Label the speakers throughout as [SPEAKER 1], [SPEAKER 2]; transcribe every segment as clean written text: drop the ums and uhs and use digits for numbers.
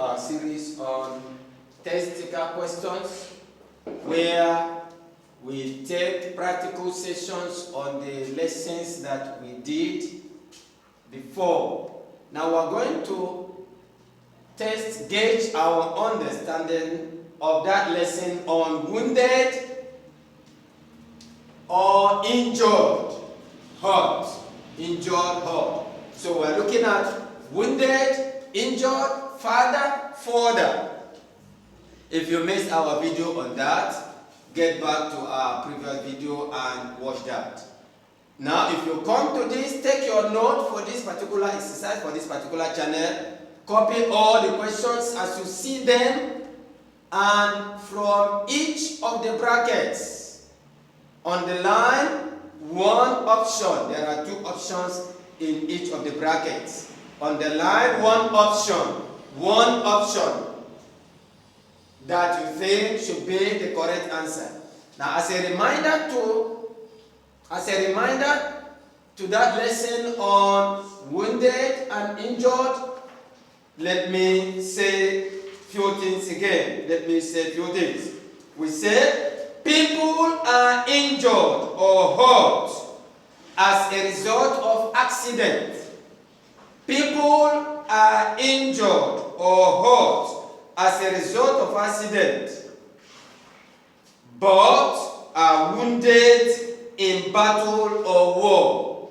[SPEAKER 1] Our series on test-taker questions, where we take practical sessions on the lessons that we did before. Now we're going to gauge our understanding of that lesson on wounded or injured hurt. So we're looking at wounded, injured, father, further. If you missed our video on that, get back to our previous video and watch that. Now, if you come to this, take your note for this particular exercise, for this particular channel, copy all the questions as you see them, and from each of the brackets, underline one option. There are two options in each of the brackets. Underline one option that you think should be the correct answer. Now, as a reminder to that lesson on wounded and injured, let me say few things again. We said people are injured or hurt as a result of accident. People are injured or hurt as a result of accident, but are wounded in battle or war.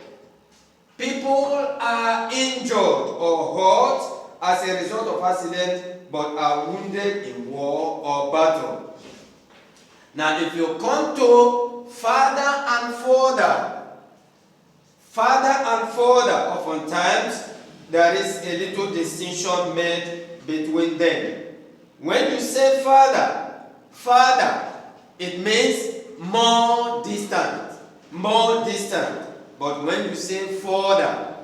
[SPEAKER 1] People are injured or hurt as a result of accident, but are wounded in war or battle. Now, if you come to father and further, oftentimes there is a little distinction made between them. When you say father, it means more distant. But when you say further,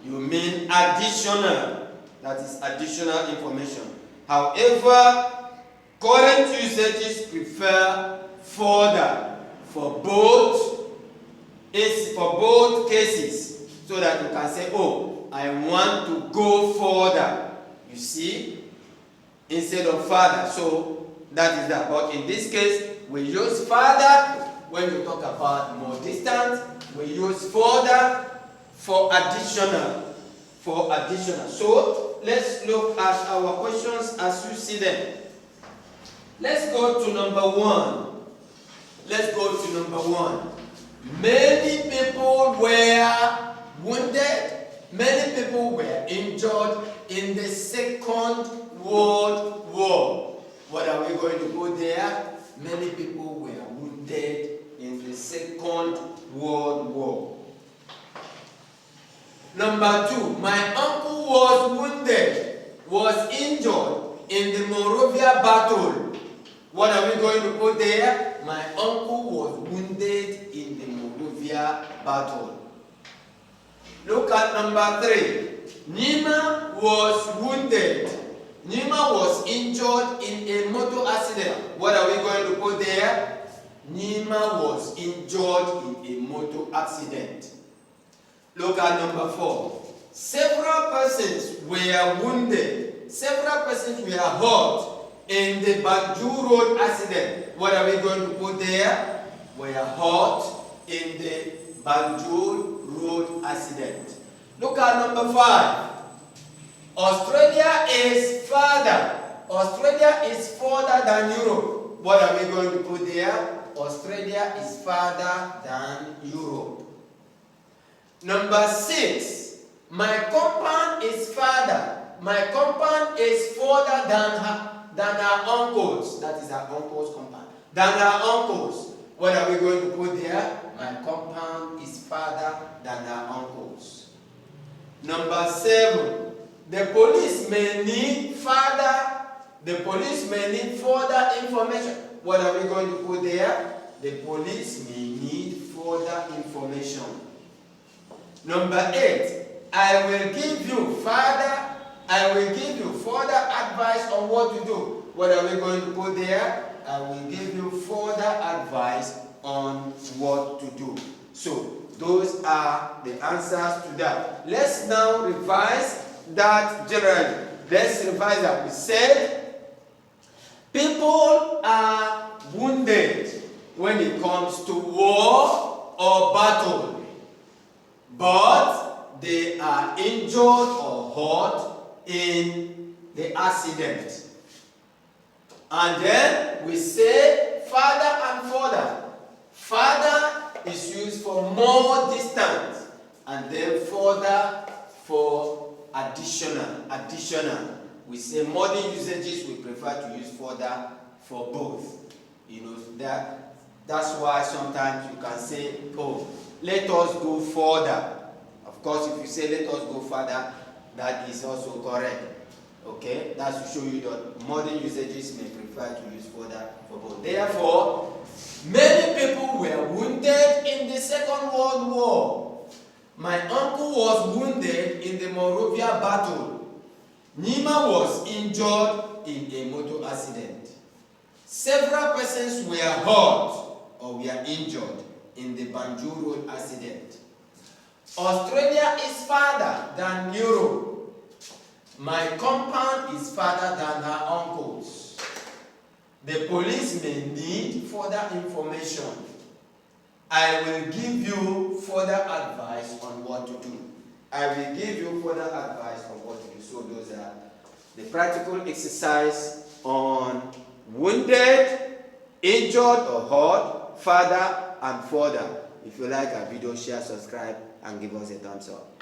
[SPEAKER 1] you mean additional. That is additional information. However, current usages prefer further for both cases, so that you can say, oh, I want to go further. You see? Instead of father. So that is that. But in this case, we use father when you talk about more distant. We use further for additional. So let's look at our questions as you see them. Let's go to number one. Many people were wounded. Many people were injured in the Second World War. What are we going to go there? Many people were wounded in the Second World War. Number two, my uncle was injured in the Moravia battle. What are we going to put there? My uncle was wounded in the Moravia battle. Look at number three. Nima was wounded. Nima was injured in a motor accident. What are we going to put there? Nima was injured in a motor accident. Look at number four. Several persons were wounded. Several persons were hurt in the Banjul Road accident. What are we going to put there? Were hurt in the Banjul Road accident. Look at number five. Australia is further than Europe. What are we going to put there? Australia is further than Europe. Number six. My compound is further. My compound is further than her uncle's. That is her uncle's compound. Than her uncle's. What are we going to put there? My compound is further than her uncle's. Number seven. The police may need further information. What are we going to put there? The police may need further information. Number eight. I will give you further advice on what to do. What are we going to put there? I will give you further advice on what to do. So those are the answers to that. Let's now revise that generally. Let's revise that. We said people are wounded when it comes to war or battle, but they are injured or hurt in the accident. And then we say father and father. Father is used for more distant, and then father for additional. We say modern usages, we prefer to use father for both. You know, that's why sometimes you can say, oh, let us go further. Of course, if you say let us go further, that is also correct. Okay, that's to show you that modern usages may prefer to use further for both. Therefore, many people were wounded in the Second World War. My uncle was wounded in the Moravia battle. Nima was injured in a motor accident. Several persons were hurt or were injured in the Banjul Road accident. Australia is farther than Europe. My compound is farther than her uncle's. The police may need further information. I will give you further advice on what to do. I will give you further advice on what to do. So those are the practical exercise on wounded, injured or hurt, father and further. If you like our video, share, subscribe, and give us a thumbs up.